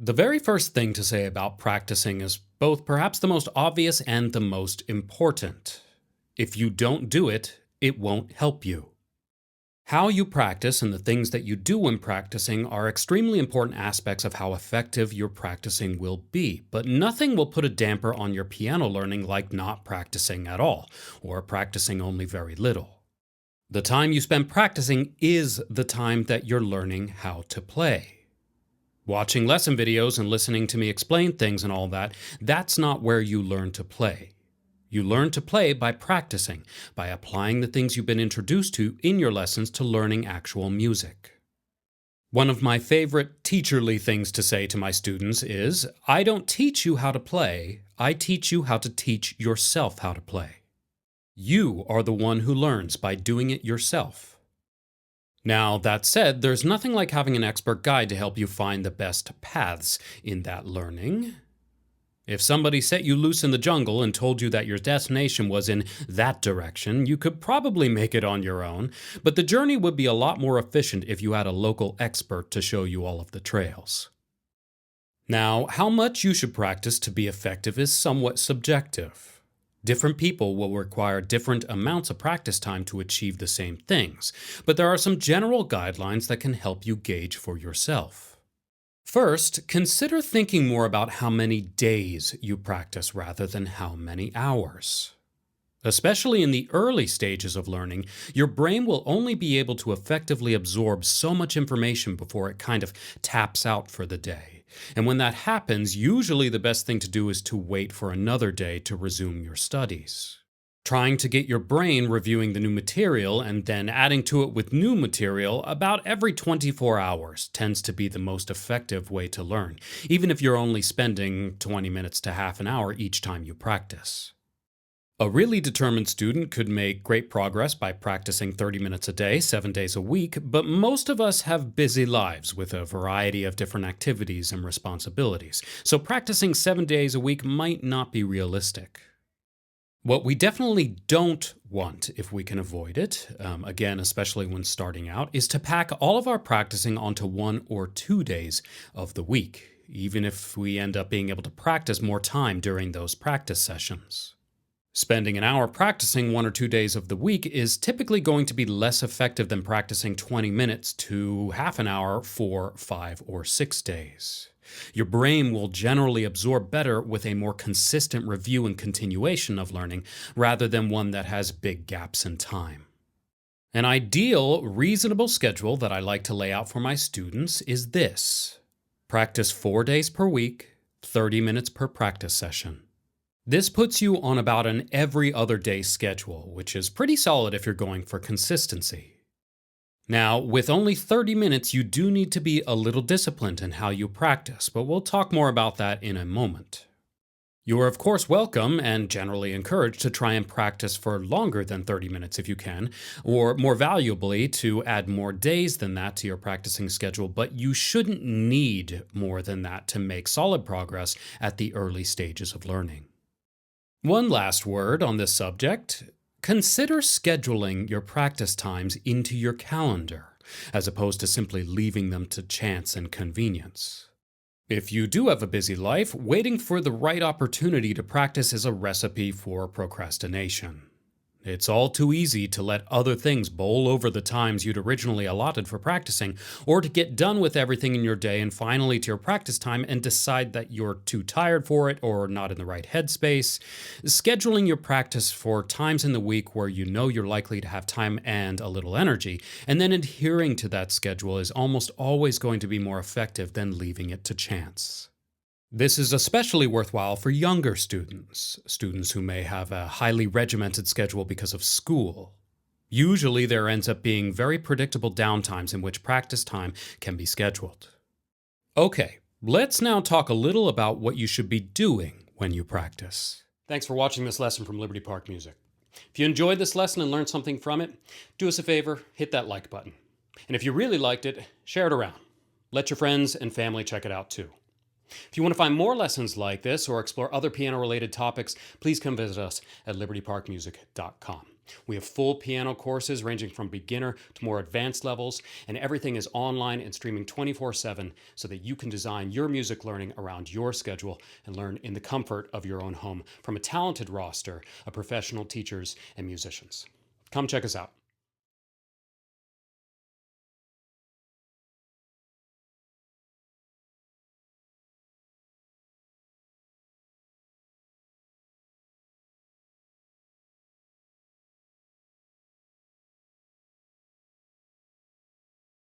The very first thing to say about practicing is both perhaps the most obvious and the most important. If you don't do it, it won't help you. How you practice and the things that you do when practicing are extremely important aspects of how effective your practicing will be, but nothing will put a damper on your piano learning like not practicing at all, or practicing only very little. The time you spend practicing is the time that you're learning how to play. Watching lesson videos and listening to me explain things and all that, that's not where you learn to play. You learn to play by practicing, by applying the things you've been introduced to in your lessons to learning actual music. One of my favorite teacherly things to say to my students is, I don't teach you how to play, I teach you how to teach yourself how to play. You are the one who learns by doing it yourself. Now, that said, there's nothing like having an expert guide to help you find the best paths in that learning. If somebody set you loose in the jungle and told you that your destination was in that direction, you could probably make it on your own, but the journey would be a lot more efficient if you had a local expert to show you all of the trails. Now, how much you should practice to be effective is somewhat subjective. Different people will require different amounts of practice time to achieve the same things, but there are some general guidelines that can help you gauge for yourself. First, consider thinking more about how many days you practice rather than how many hours. Especially in the early stages of learning, your brain will only be able to effectively absorb so much information before it kind of taps out for the day. And when that happens, usually the best thing to do is to wait for another day to resume your studies. Trying to get your brain reviewing the new material and then adding to it with new material about every 24 hours tends to be the most effective way to learn, even if you're only spending 20 minutes to half an hour each time you practice. A really determined student could make great progress by practicing 30 minutes a day, 7 days a week, but most of us have busy lives with a variety of different activities and responsibilities, so practicing 7 days a week might not be realistic. What we definitely don't want, if we can avoid it, again, especially when starting out, is to pack all of our practicing onto 1 or 2 days of the week, even if we end up being able to practice more time during those practice sessions. Spending an hour practicing 1 or 2 days of the week is typically going to be less effective than practicing 20 minutes to half an hour for 5 or 6 days. Your brain will generally absorb better with a more consistent review and continuation of learning rather than one that has big gaps in time. An ideal, reasonable schedule that I like to lay out for my students is this: practice 4 days per week, 30 minutes per practice session. This puts you on about an every other day schedule, which is pretty solid if you're going for consistency. Now, with only 30 minutes, you do need to be a little disciplined in how you practice, but we'll talk more about that in a moment. You are, of course, welcome and generally encouraged to try and practice for longer than 30 minutes if you can, or more valuably, to add more days than that to your practicing schedule, but you shouldn't need more than that to make solid progress at the early stages of learning. One last word on this subject. Consider scheduling your practice times into your calendar, as opposed to simply leaving them to chance and convenience. If you do have a busy life, waiting for the right opportunity to practice is a recipe for procrastination. It's all too easy to let other things bowl over the times you'd originally allotted for practicing, or to get done with everything in your day and finally to your practice time and decide that you're too tired for it or not in the right headspace. Scheduling your practice for times in the week where you know you're likely to have time and a little energy, and then adhering to that schedule is almost always going to be more effective than leaving it to chance. This is especially worthwhile for younger students who may have a highly regimented schedule because of school. Usually there ends up being very predictable downtimes in which practice time can be scheduled. Okay, let's now talk a little about what you should be doing when you practice. Thanks for watching this lesson from Liberty Park Music. If you enjoyed this lesson and learned something from it, do us a favor, hit that like button. And if you really liked it, share it around. Let your friends and family check it out too. If you want to find more lessons like this or explore other piano-related topics, please come visit us at libertyparkmusic.com. We have full piano courses ranging from beginner to more advanced levels, and everything is online and streaming 24/7 so that you can design your music learning around your schedule and learn in the comfort of your own home from a talented roster of professional teachers and musicians. Come check us out.